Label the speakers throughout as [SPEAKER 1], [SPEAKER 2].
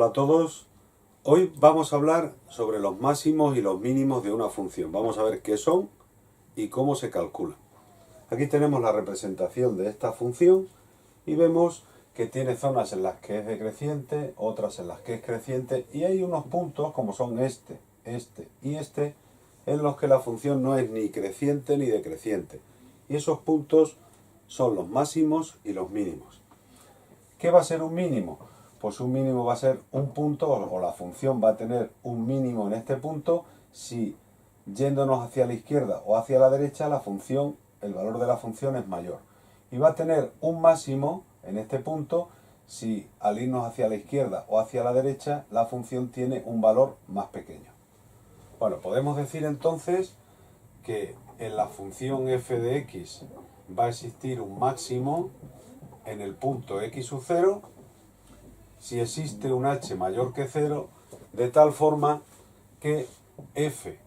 [SPEAKER 1] Hola a todos. Hoy vamos a hablar sobre los máximos y los mínimos de una función. Vamos a ver qué son y cómo se calculan. Aquí tenemos la representación de esta función y vemos que tiene zonas en las que es decreciente, otras en las que es creciente, y hay unos puntos como son este y este en los que la función no es ni creciente ni decreciente. Y esos puntos son los máximos y los mínimos. ¿Qué va a ser un mínimo? Pues un mínimo va a ser un punto, o la función va a tener un mínimo en este punto si, yéndonos hacia la izquierda o hacia la derecha, el valor de la función es mayor. Y va a tener un máximo en este punto si, al irnos hacia la izquierda o hacia la derecha, la función tiene un valor más pequeño. Bueno, podemos decir entonces que en la función f de x va a existir un máximo en el punto x sub 0 si existe un h mayor que 0, de tal forma que f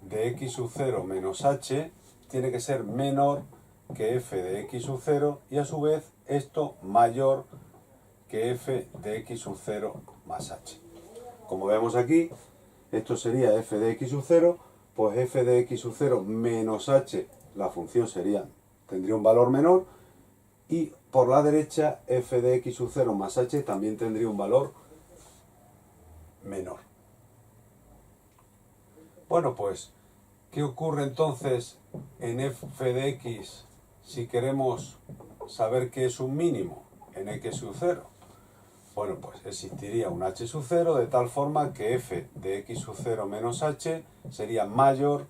[SPEAKER 1] de x sub 0 menos h tiene que ser menor que f de x sub 0 y a su vez esto mayor que f de x sub 0 más h. Como vemos aquí, esto sería f de x sub 0, pues f de x sub 0 menos h, la función tendría un valor menor, y por la derecha f de x sub 0 más h también tendría un valor menor. Bueno, pues, ¿qué ocurre entonces en f de x si queremos saber qué es un mínimo en x sub 0? Bueno, pues existiría un h sub 0 de tal forma que f de x sub 0 menos h sería mayor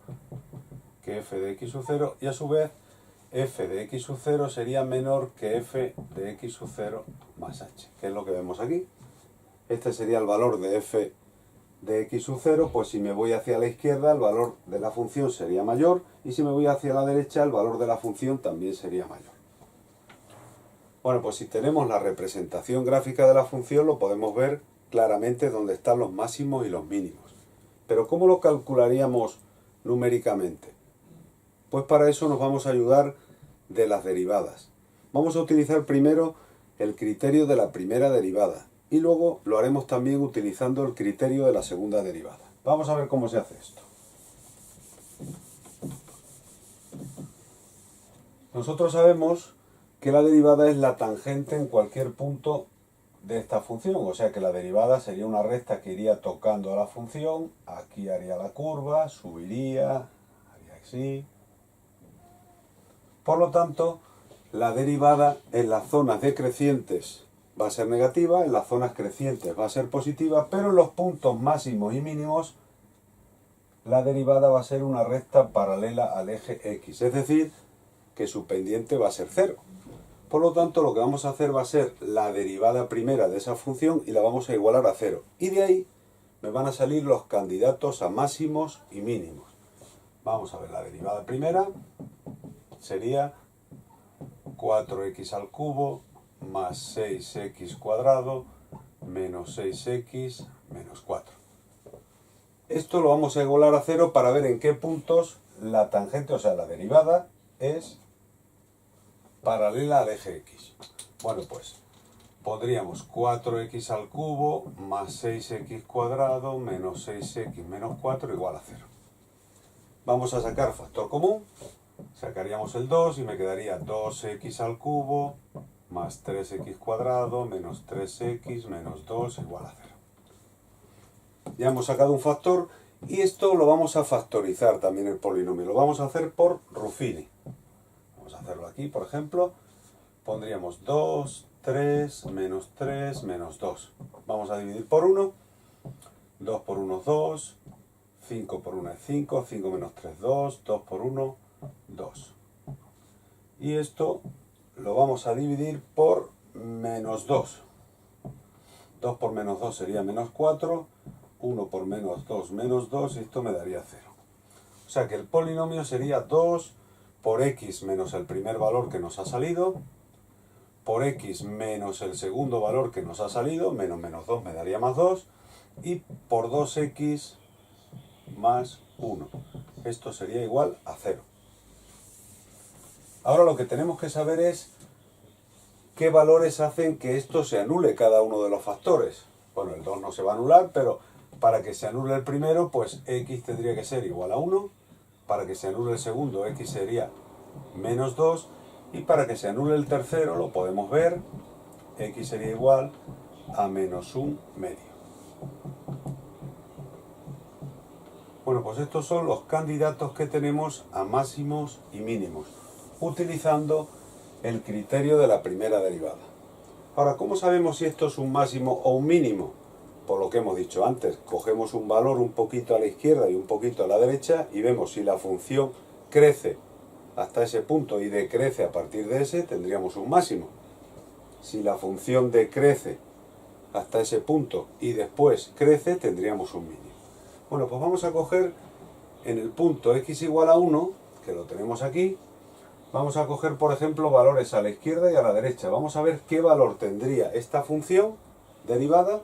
[SPEAKER 1] que f de x sub 0 y a su vez f de x sub 0 sería menor que f de x sub 0 más h, que es lo que vemos aquí. Este sería el valor de f de x sub 0, pues si me voy hacia la izquierda el valor de la función sería mayor y si me voy hacia la derecha el valor de la función también sería mayor. Bueno, pues si tenemos la representación gráfica de la función lo podemos ver claramente dónde están los máximos y los mínimos. Pero ¿cómo lo calcularíamos numéricamente? Pues para eso nos vamos a ayudar de las derivadas. Vamos a utilizar primero el criterio de la primera derivada y luego lo haremos también utilizando el criterio de la segunda derivada. Vamos a ver cómo se hace esto. Nosotros sabemos que la derivada es la tangente en cualquier punto de esta función, o sea que la derivada sería una recta que iría tocando a la función, aquí haría la curva, subiría, haría así. Por lo tanto, la derivada en las zonas decrecientes va a ser negativa, en las zonas crecientes va a ser positiva, pero en los puntos máximos y mínimos la derivada va a ser una recta paralela al eje x, es decir, que su pendiente va a ser 0. Por lo tanto, lo que vamos a hacer va a ser la derivada primera de esa función y la vamos a igualar a 0. Y de ahí me van a salir los candidatos a máximos y mínimos. Vamos a ver, la derivada primera sería 4x al cubo más 6x cuadrado menos 6x menos 4. Esto lo vamos a igualar a 0 para ver en qué puntos la tangente, o sea, la derivada, es paralela al eje x. Bueno, pues podríamos 4x al cubo más 6x cuadrado menos 6x menos 4 igual a 0. Vamos a sacar factor común. Sacaríamos el 2 y me quedaría 2x al cubo más 3x cuadrado menos 3x menos 2 igual a 0. Ya hemos sacado un factor y esto lo vamos a factorizar también el polinomio. Lo vamos a hacer por Ruffini. Vamos a hacerlo aquí, por ejemplo. Pondríamos 2, 3, menos 3, menos 2. Vamos a dividir por 1. 2 por 1 es 2. 5 por 1 es 5. 5 menos 3, 2. 2 por 1, 2. Y esto lo vamos a dividir por menos 2. 2 por menos 2 sería menos 4. 1 por menos 2, menos 2. Y esto me daría 0. O sea que el polinomio sería 2 por x menos el primer valor que nos ha salido, por x menos el segundo valor que nos ha salido, menos menos 2 me daría más 2, y por 2x más 1. Esto sería igual a 0. Ahora lo que tenemos que saber es qué valores hacen que esto se anule cada uno de los factores. Bueno, el 2 no se va a anular, pero para que se anule el primero, pues x tendría que ser igual a 1. Para que se anule el segundo, x sería menos 2. Y para que se anule el tercero, lo podemos ver, x sería igual a menos 1 medio. Bueno, pues estos son los candidatos que tenemos a máximos y mínimos, utilizando el criterio de la primera derivada. Ahora, ¿cómo sabemos si esto es un máximo o un mínimo? Por lo que hemos dicho antes, cogemos un valor un poquito a la izquierda y un poquito a la derecha y vemos si la función crece hasta ese punto y decrece a partir de ese, tendríamos un máximo. Si la función decrece hasta ese punto y después crece, tendríamos un mínimo. Bueno, pues vamos a coger en el punto x igual a 1, que lo tenemos aquí, vamos a coger, por ejemplo, valores a la izquierda y a la derecha. Vamos a ver qué valor tendría esta función derivada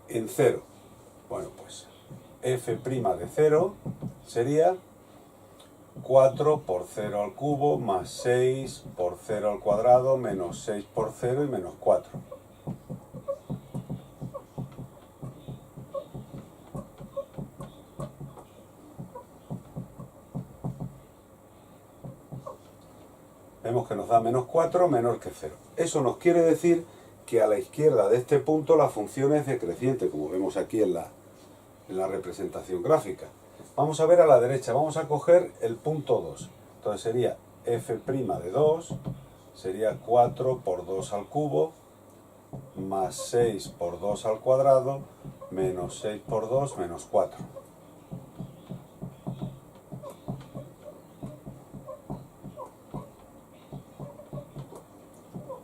[SPEAKER 1] en 0. Bueno, pues f' de 0 sería 4 por 0 al cubo más 6 por 0 al cuadrado menos 6 por 0 y menos 4. Vemos que nos da menos 4 menor que 0. Eso nos quiere decir que a la izquierda de este punto la función es decreciente, como vemos aquí en la representación gráfica. Vamos a ver a la derecha, vamos a coger el punto 2. Entonces sería f' de 2, sería 4 por 2 al cubo, más 6 por 2 al cuadrado, menos 6 por 2, menos 4.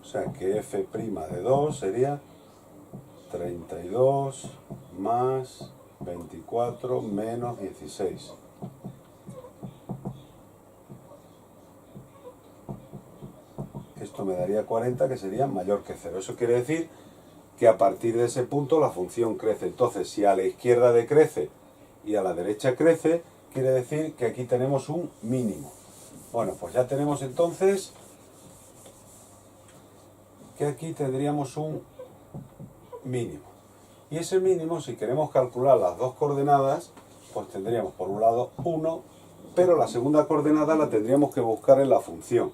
[SPEAKER 1] O sea que f' de 2 sería 32 más 24 menos 16. Esto me daría 40, que sería mayor que 0. Eso quiere decir que a partir de ese punto la función crece. Entonces, si a la izquierda decrece y a la derecha crece, quiere decir que aquí tenemos un mínimo. Bueno, pues ya tenemos entonces que aquí tendríamos un mínimo. Y ese mínimo, si queremos calcular las dos coordenadas, pues tendríamos por un lado 1, pero la segunda coordenada la tendríamos que buscar en la función.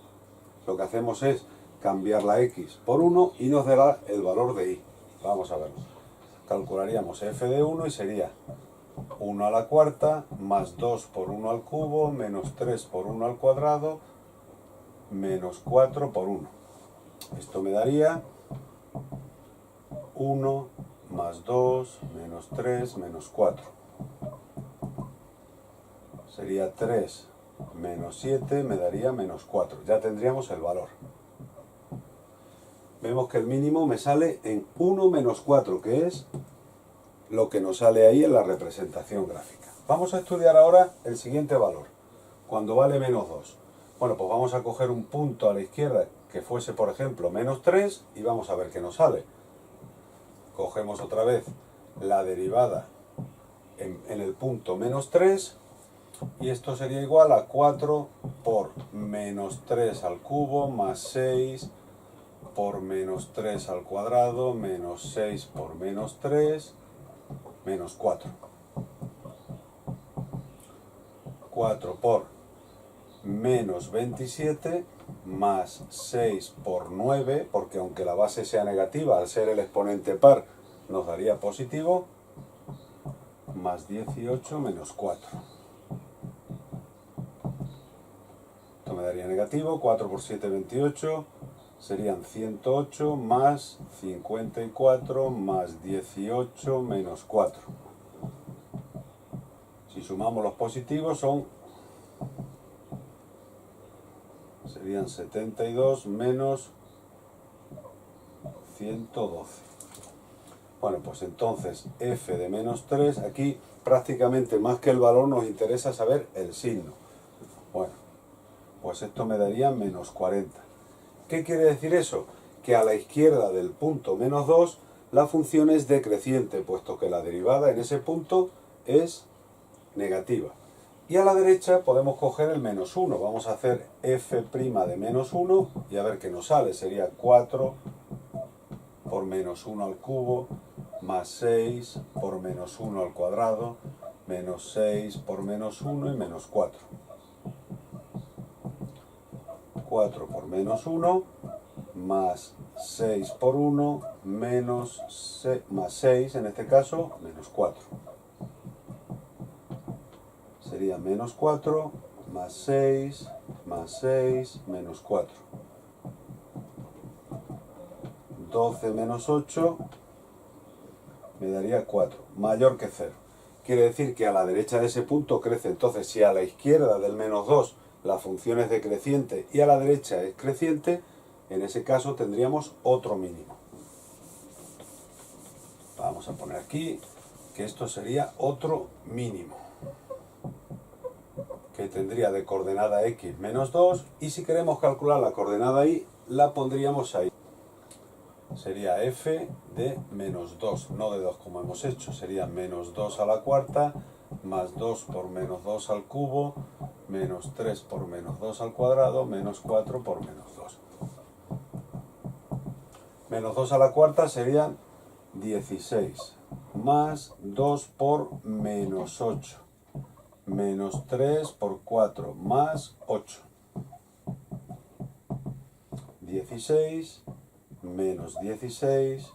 [SPEAKER 1] Lo que hacemos es cambiar la x por 1 y nos dará el valor de y. Vamos a verlo. Calcularíamos f de 1 y sería 1 a la cuarta más 2 por 1 al cubo menos 3 por 1 al cuadrado menos 4 por 1. Esto me daría 1 más 2 menos 3 menos 4. Sería 3 menos 7, me daría menos 4. Ya tendríamos el valor. Vemos que el mínimo me sale en 1 menos 4, que es lo que nos sale ahí en la representación gráfica. Vamos a estudiar ahora el siguiente valor, cuando vale menos 2. Bueno, pues vamos a coger un punto a la izquierda que fuese, por ejemplo, menos 3 y vamos a ver qué nos sale. Cogemos otra vez la derivada en el punto menos 3 y esto sería igual a 4 por menos 3 al cubo más 6 por menos 3 al cuadrado menos 6 por menos 3 menos 4. 4 por menos 27 más 6 por 9, porque aunque la base sea negativa, al ser el exponente par nos daría positivo, más 18 menos 4. Esto me daría negativo, 4 por 7, 28, serían 108 más 54 más 18 menos 4. Si sumamos los positivos serían 72 menos 112. Bueno, pues entonces f de menos 3, aquí prácticamente más que el valor nos interesa saber el signo. Bueno, pues esto me daría menos 40. ¿Qué quiere decir eso? Que a la izquierda del punto menos 2 la función es decreciente, puesto que la derivada en ese punto es negativa. Y a la derecha podemos coger el menos 1. Vamos a hacer f' de menos 1 y a ver qué nos sale. Sería 4 por menos 1 al cubo más 6 por menos 1 al cuadrado, menos 6 por menos 1 y menos 4. 4 por menos 1, más 6 por 1, menos más 6, en este caso, menos 4. Sería menos 4, más 6, menos 4. 12 menos 8 me daría 4, mayor que 0. Quiere decir que a la derecha de ese punto crece. Entonces, si a la izquierda del menos 2 la función es decreciente y a la derecha es creciente, en ese caso tendríamos otro mínimo. Vamos a poner aquí que esto sería otro mínimo, que tendría de coordenada x menos 2, y si queremos calcular la coordenada y, la pondríamos ahí. Sería f de menos 2, no de 2 como hemos hecho, sería menos 2 a la cuarta, más 2 por menos 2 al cubo, menos 3 por menos 2 al cuadrado, menos 4 por menos 2. Menos 2 a la cuarta serían 16, más 2 por menos 8, menos 3 por 4, más 8. 16, menos 16,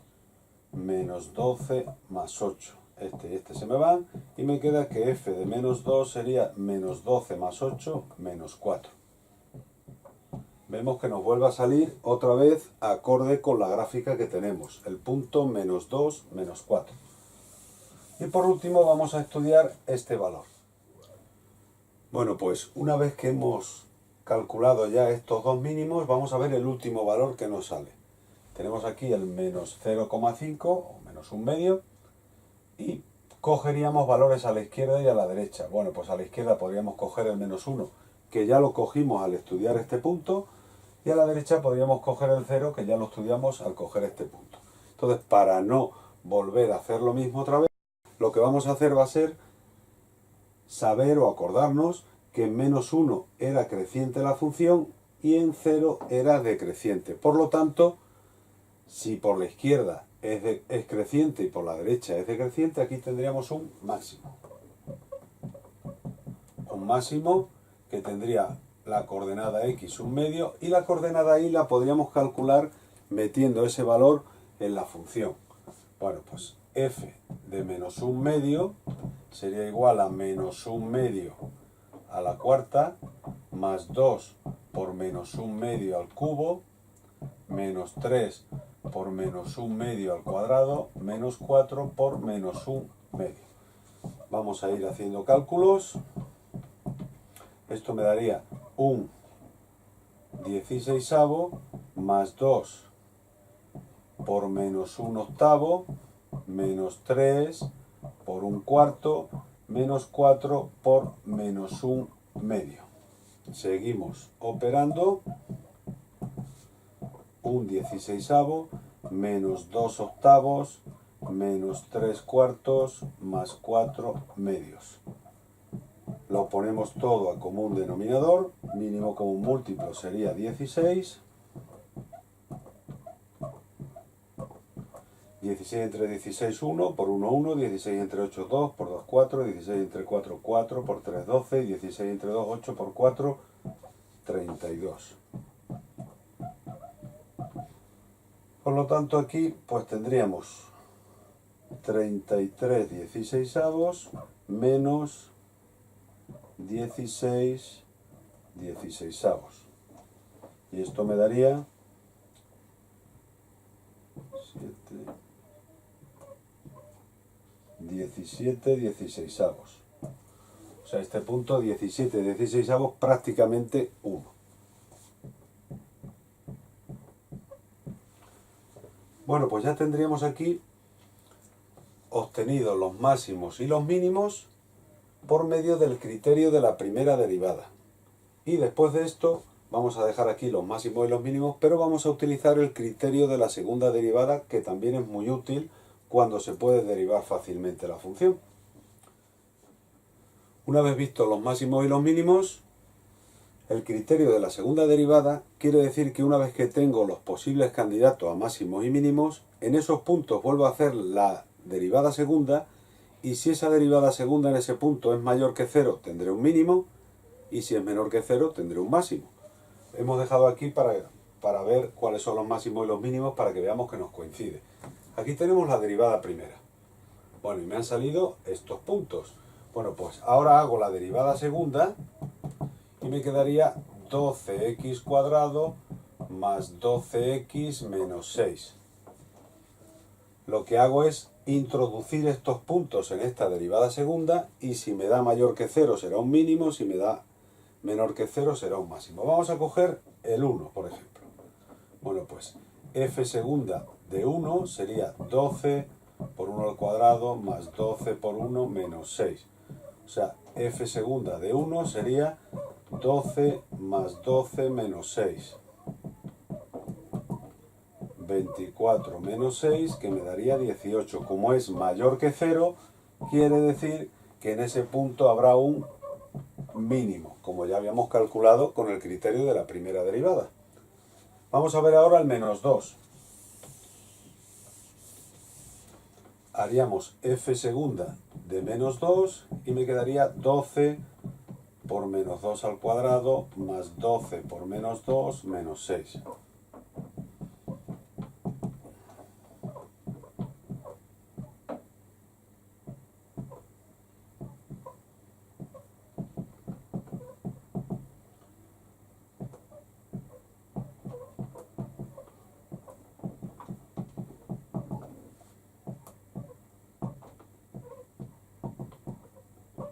[SPEAKER 1] menos 12, más 8. Este se me van y me queda que f de menos 2 sería menos 12 más 8, menos 4. Vemos que nos vuelve a salir otra vez acorde con la gráfica que tenemos, el punto menos 2, menos 4. Y por último vamos a estudiar este valor. Bueno, pues una vez que hemos calculado ya estos dos mínimos, vamos a ver el último valor que nos sale. Tenemos aquí el menos 0,5 o menos un medio y cogeríamos valores a la izquierda y a la derecha. Bueno, pues a la izquierda podríamos coger el menos 1, que ya lo cogimos al estudiar este punto, y a la derecha podríamos coger el 0, que ya lo estudiamos al coger este punto. Entonces, para no volver a hacer lo mismo otra vez, lo que vamos a hacer va a ser saber o acordarnos que en menos 1 era creciente la función y en 0 era decreciente. Por lo tanto, si por la izquierda es creciente y por la derecha es decreciente, aquí tendríamos un máximo. Un máximo que tendría la coordenada x un medio, y la coordenada y la podríamos calcular metiendo ese valor en la función. Bueno, pues f de menos un medio sería igual a menos un medio a la cuarta, más 2 por menos un medio al cubo, menos 3 por menos un medio al cuadrado, menos 4 por menos un medio. Vamos a ir haciendo cálculos. Esto me daría un 16avo más 2 por menos un octavo, menos 3 por un cuarto, menos 4 por menos un medio. Seguimos operando. Un 16avo menos 2 octavos menos 3 cuartos más 4 medios. Lo ponemos todo a común denominador, mínimo común múltiplo sería 16. 16 entre 16, 1, por 1, 1, 16 entre 8, 2, por 2, 4, 16 entre 4, 4, por 3, 12, y 16 entre 2, 8, por 4, 32. Por lo tanto aquí pues tendríamos 33 16avos menos 16 16avos. Y esto me daría 17 16avos. O sea, este punto 17 16avos prácticamente 1. Bueno, pues ya tendríamos aquí obtenido los máximos y los mínimos por medio del criterio de la primera derivada. Y después de esto vamos a dejar aquí los máximos y los mínimos, pero vamos a utilizar el criterio de la segunda derivada, que también es muy útil cuando se puede derivar fácilmente la función. Una vez vistos los máximos y los mínimos, el criterio de la segunda derivada quiere decir que una vez que tengo los posibles candidatos a máximos y mínimos, en esos puntos vuelvo a hacer la derivada segunda, y si esa derivada segunda en ese punto es mayor que 0, tendré un mínimo, y si es menor que 0, tendré un máximo. Hemos dejado aquí para ver cuáles son los máximos y los mínimos para que veamos que nos coincide. Aquí tenemos la derivada primera. Bueno, y me han salido estos puntos. Bueno, pues ahora hago la derivada segunda y me quedaría 12x cuadrado más 12x menos 6. Lo que hago es introducir estos puntos en esta derivada segunda y si me da mayor que 0 será un mínimo, si me da menor que 0 será un máximo. Vamos a coger el 1, por ejemplo. Bueno, pues f segunda de 1 sería 12 por 1 al cuadrado más 12 por 1 menos 6. O sea, f segunda de 1 sería 12 más 12 menos 6. 24 menos 6, que me daría 18. Como es mayor que 0, quiere decir que en ese punto habrá un mínimo, como ya habíamos calculado con el criterio de la primera derivada. Vamos a ver ahora el menos 2. Haríamos f segunda de menos 2 y me quedaría 12 por menos 2 al cuadrado más 12 por menos 2 menos 6.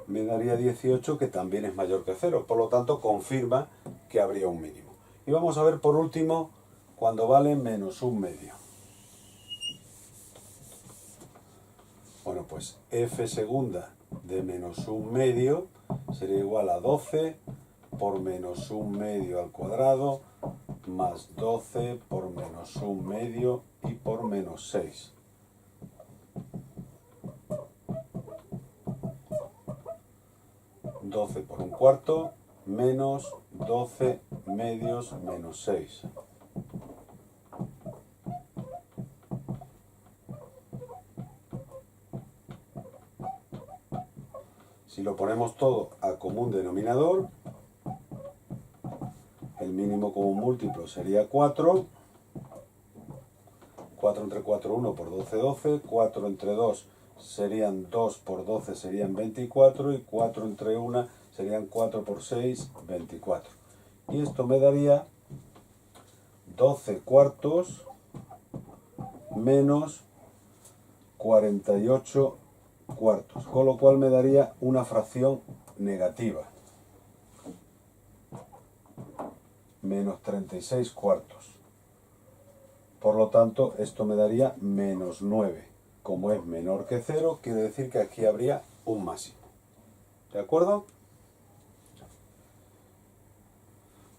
[SPEAKER 1] Me daría 18, que también es mayor que 0, por lo tanto confirma que habría un mínimo. Y vamos a ver por último cuando vale menos un medio. Bueno, pues f segunda de menos un medio sería igual a 12 por menos un medio al cuadrado más 12 por menos un medio y por menos 6. 12 por un cuarto menos 12 medios menos 6. Si lo ponemos todo a común denominador, el mínimo común múltiplo sería 4. 4 entre 4, 1 por 12, 12. 4 entre 2 serían 2 por 12, serían 24. Y 4 entre 1 serían 4 por 6, 24. Y esto me daría 12 cuartos menos 48 cuartos. Con lo cual me daría una fracción negativa. Menos 36 cuartos. Por lo tanto, esto me daría menos 9. Como es menor que 0, quiere decir que aquí habría un máximo. ¿De acuerdo?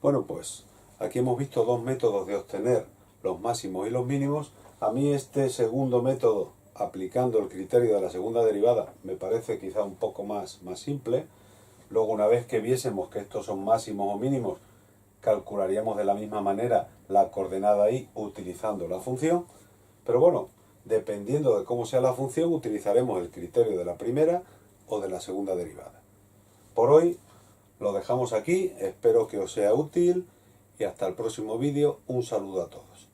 [SPEAKER 1] Bueno, pues aquí hemos visto dos métodos de obtener los máximos y los mínimos. A mí este segundo método, aplicando el criterio de la segunda derivada, me parece quizá un poco más simple. Luego, una vez que viésemos que estos son máximos o mínimos, calcularíamos de la misma manera la coordenada y utilizando la función. Pero bueno, dependiendo de cómo sea la función, utilizaremos el criterio de la primera o de la segunda derivada. Por hoy lo dejamos aquí, espero que os sea útil y hasta el próximo vídeo. Un saludo a todos.